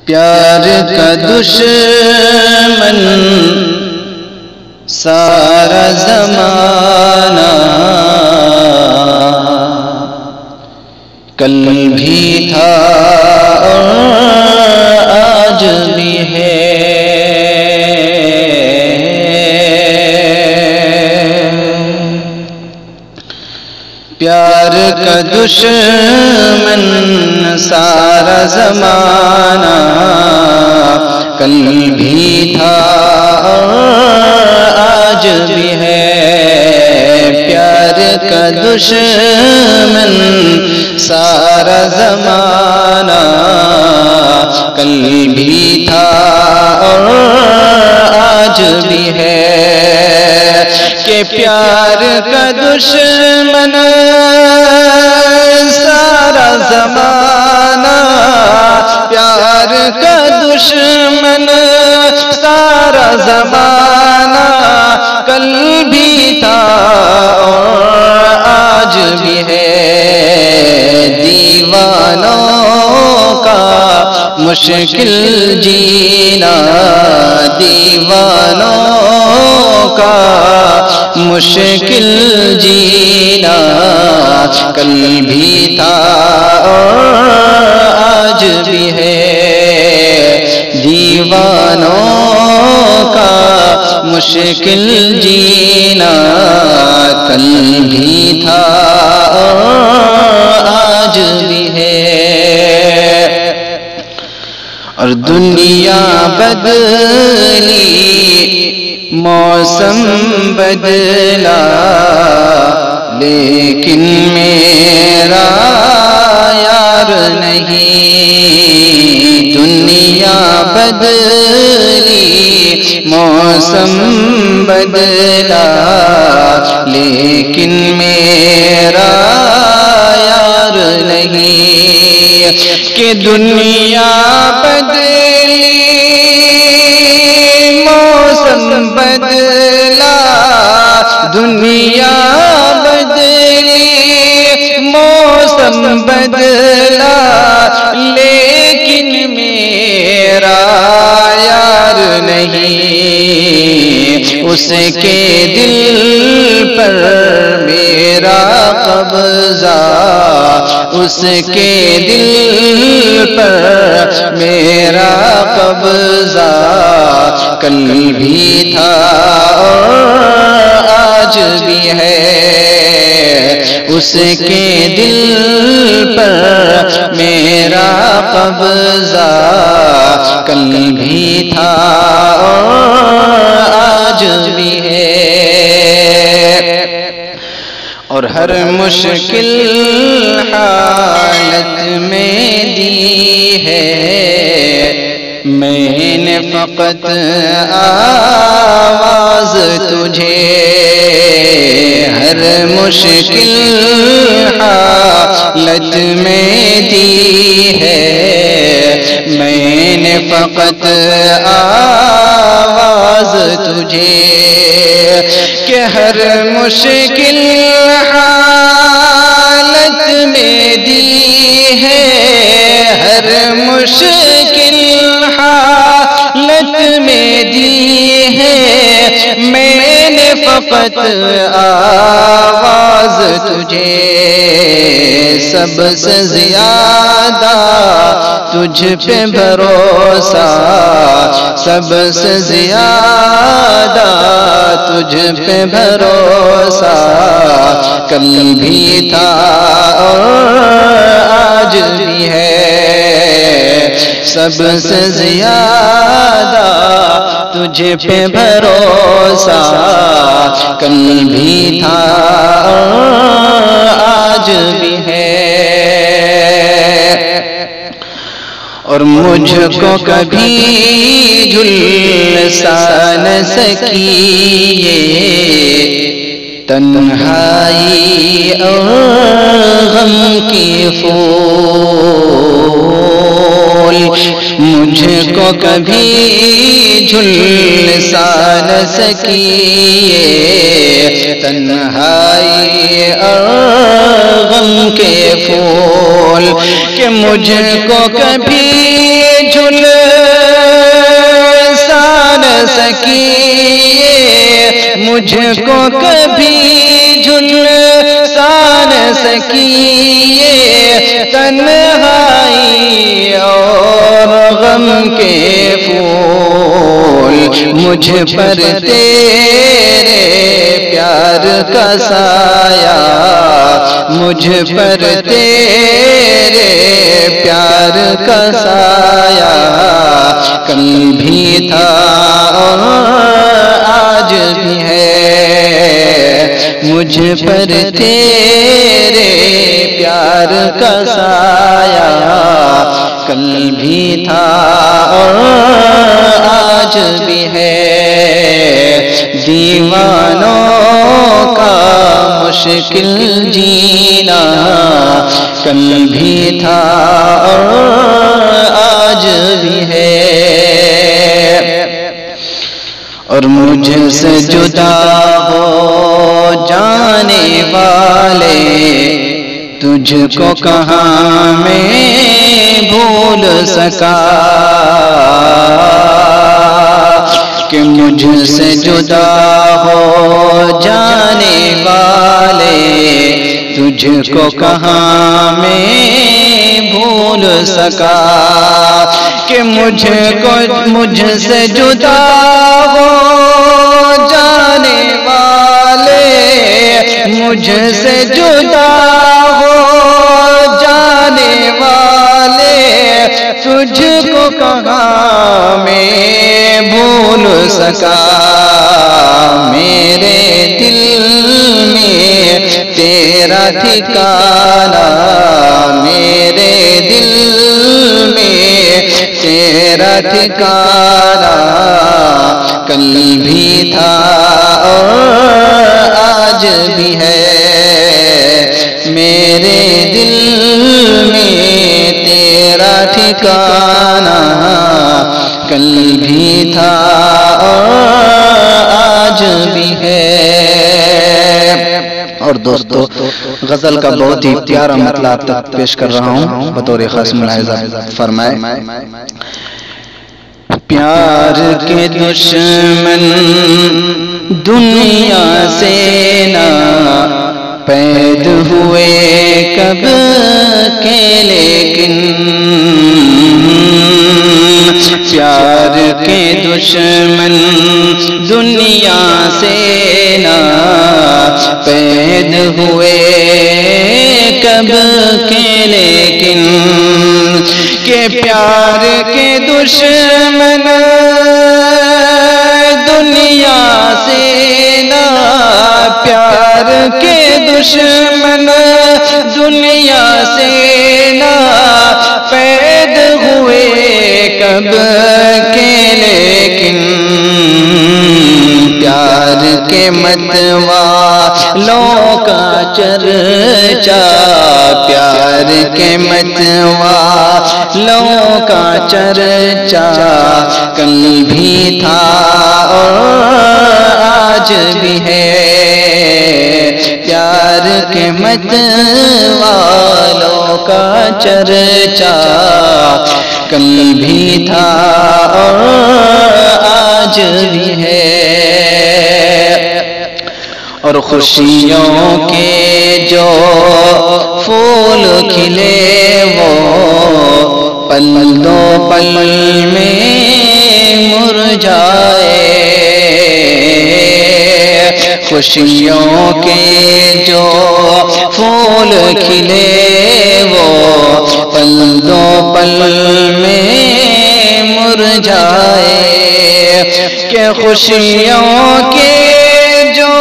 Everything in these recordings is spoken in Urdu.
پیار کا دشمن سارا زمانہ کل بھی تھا اور آج بھی ہے۔ پیار کا دشمن سارا زمانہ کل بھی تھا اور آج بھی ہے۔ پیار کا دشمن سارا زمانہ کل بھی تھا اور آج بھی ہے۔ کہ پیار کا دشمن سارا زمانہ، پیار کا دشمن سارا زمانہ کل بھی تھا اور آج بھی ہے۔ دیوانوں کا مشکل جینا، دیوانوں کا مشکل جینا کل بھی تھا اور آج بھی ہے۔ دیوانوں کا مشکل جینا کل بھی تھا اور آج بھی ہے۔ اور دنیا بدلی، موسم بدلا، لیکن میرا یار نہیں۔ دنیا بدلی، موسم بدلا، لیکن میرا یار نہیں۔ کہ دنیا بدلی، موسم بدلا، دنیا بدلی، موسم بدلا، لیکن میرا یار نہیں۔ اس کے دل پر میرا قبضہ، اس کے دل پر میرا قبضہ کل بھی تھا اور آج بھی ہے۔ اس کے دل پر میرا قبضہ کل بھی تھا اور آج بھی ہے۔ اور ہر مشکل حالت میں دی ہے میں نے فقط آواز تجھے۔ ہر مشکل حالت میں دی ہے میں نے فقط آواز تجھے۔ کہ ہر مشکل حالت میں دی ہے، ہر مشکل حالت میں دی ہے میں نے فقط آواز تجھے۔ سب سے زیادہ تجھ پہ بھروسہ، سب سے زیادہ تجھ پہ بھروسہ کل بھی تھا اور آج بھی ہے۔ سب سے زیادہ تجھ پہ بھروسہ کل بھی تھا اور آج بھی ہے۔ اور مجھ کو کبھی جھلسا نہ سکی یہ تنہائی اور غم کی پھول۔ مجھ کو کبھی جھلسا نہ سکی یہ تنہائی اور غم کے پھول۔ کہ مجھ کو کبھی جھلسا سکیے مجھ کو کبھی جھلسا نہ سکیے تنہائی اور غم کے پھول مجھ پر تیرے پیار کا سایہ مجھ پر تیرے پیار کا سایہ کل بھی تھا اور آج بھی ہے مجھ پر تیرے پیار کا سایہ کل بھی تھا اور آج بھی ہے دیوانوں کا مشکل جینا کل بھی تھا اور آج بھی ہے اور مجھ سے جدا ہو جانے والے تجھ کو کہاں میں بھول سکا کہ مجھ سے جدا ہو جانے والے تجھ کو کہاں میں بھول سکا کہ مجھ سے جدا ہو جانے والے مجھ سے جدا ہو جانے والے تجھ کو کہاں میں بھول سکا میرے دل میں تیرا ٹھکانہ میرے دل میں تیرا ٹھکانہ کل بھی تھا اور آج بھی ہے میرے دل میں تیرا ٹھکانہ کل بھی تھا اور آج بھی ہے اور دوستو غزل کا بہت ہی پیارا مطلب آپ تک پیش کر رہا ہوں بطور خاص ملاحظہ فرمائے پیار کے دشمن دنیا سے نہ پید ہوئے کب کے لیکن پیار کے دشمن دنیا سے نہ پید ہوئے کب کے لیکن کہ پیار کے دشمن دنیا سے نہ پیار کے دشمن دنیا سے نہ پید ہوئے کب کے لیکن پیار کے متوالوں کا چرچا پیار کے متوالوں کا چرچا کل بھی تھا اور آج بھی ہے پیار کے متوالوں کا چرچا کل بھی تھا اور آج بھی ہے اور خوشیوں کے جو پھول کھلے وہ پل دو پل میں مرجھائے خوشیوں کے جو پھول کھلے وہ پل دو پل میں مرجھائے کہ خوشیوں کے جو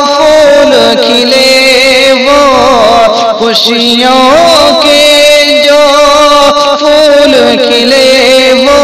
پھول کھلے وہ خوشیوں کے جو پھول کھلے وہ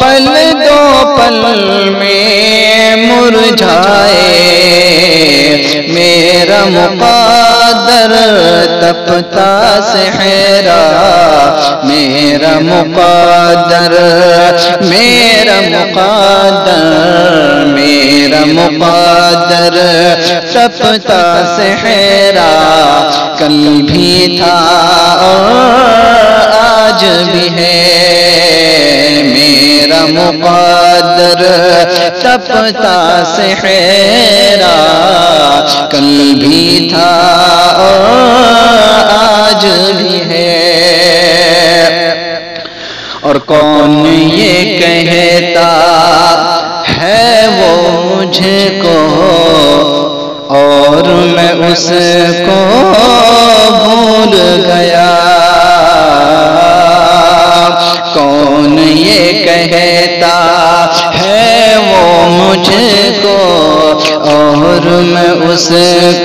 پل دو پل میں مرجھائے میرا مقدر تپتا صحرا میرا مقدر تپتا صحرا کل بھی تھا اور آج بھی ہے میرا تپتا صحرا، کل بھی تھا اور آج بھی ہے۔ اور کون یہ کہتا ہے وہ مجھ کو، اور میں اس کو بھول گیا۔ کون یہ کہتا ہے وہ مجھ کو، اور میں اس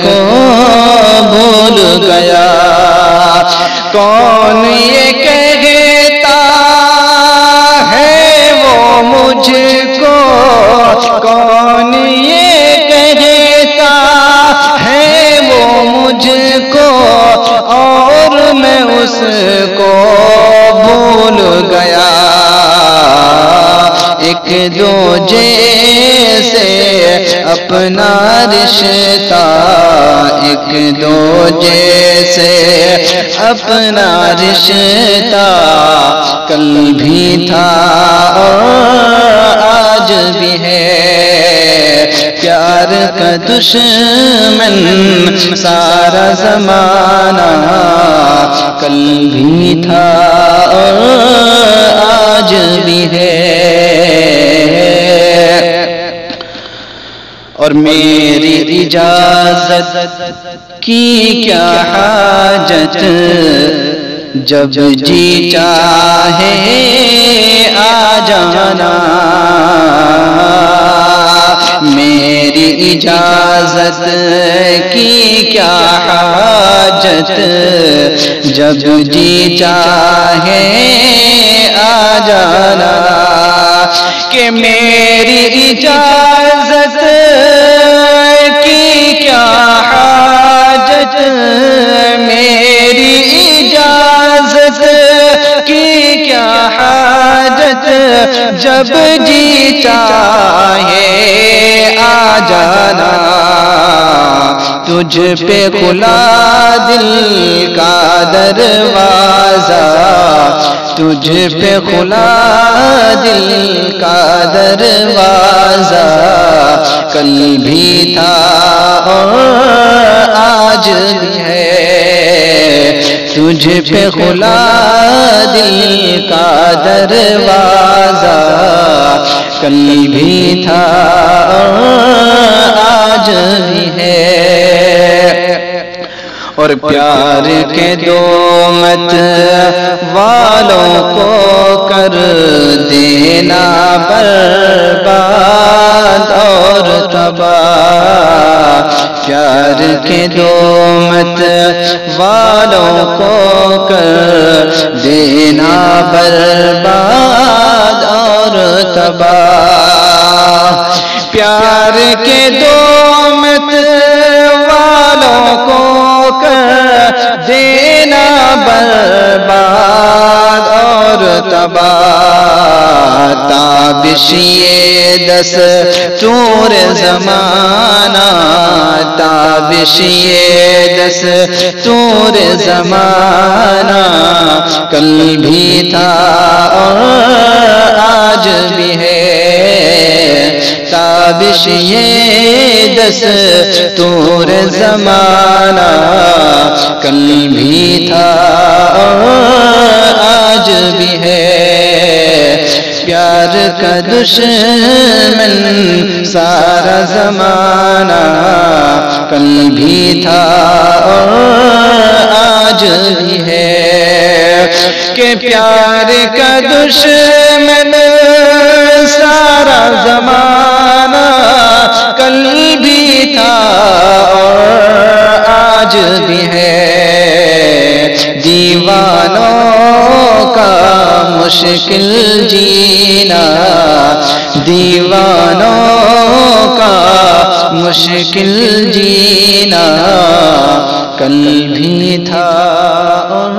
کو بھول گیا۔ کون یہ کہتا ہے وہ مجھ کو، کون یہ کہتا ہے وہ مجھ کو، اور میں اس کو بھول گیا۔ ایک دوجے سے اپنا رشتہ، ایک دوجے سے اپنا رشتہ، کل بھی تھا اور آج بھی ہے۔ پیار کا دشمن سارا زمانہ، کل بھی تھا اور آج بھی ہے۔ اور میری اجازت کی کیا حاجت، جب جی چاہے آ جانا۔ میری اجازت کی کیا حاجت، جب جی چاہے آ جانا۔ کہ میری اجازت کی کیا حاجت، میری اجازت کی کیا حاجت، جب جی چاہے آ جانا۔ تجھ پہ کھلا دل کا دروازہ، تجھ پہ کھلا دل کا دروازہ، کل بھی تھا اور آج بھی ہے۔ تجھ پہ کھلا دل کا دروازہ، کل بھی تھا اور آج بھی ہے۔ اور پیار کے دومت والوں کو کر دینا برباد اور تباہ۔ پیار کے دومت والوں کو کر دینا برباد اور تباہ۔ پیار کے دومت والوں کو دینا برباد اور تباہ۔ تابش یہ دستور زمانہ، تابش یہ دستور زمانہ، کل بھی تھا اور آج بھی ہے۔ تابش یہ دستور زمانہ، کل بھی تھا اور آج بھی ہے۔ پیار کا دشمن سارا زمانہ، کل بھی تھا اور آج بھی ہے۔ کہ پیار کا دشمن سارا زمانہ، کل بھی تھا اور آج بھی ہے۔ دیوانوں کا مشکل جینا، دیوانوں کا مشکل جینا، کل بھی تھا اور